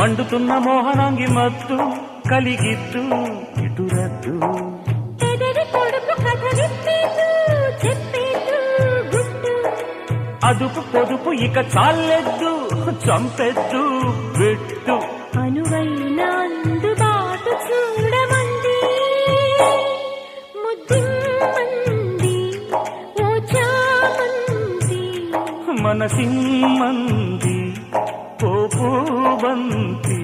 మండుతున్న మోహనాంగి మత్తు కలిగిత్తు ఇటురద్దు అదుపు పొదుపు ఇక చాలెద్దు చంపెద్దు పెట్టు అనువైన అందుబాటు చూడమంది ముద్దిమ్మంది ఓ చామంది మనసిమ్మంది పోపు బంతి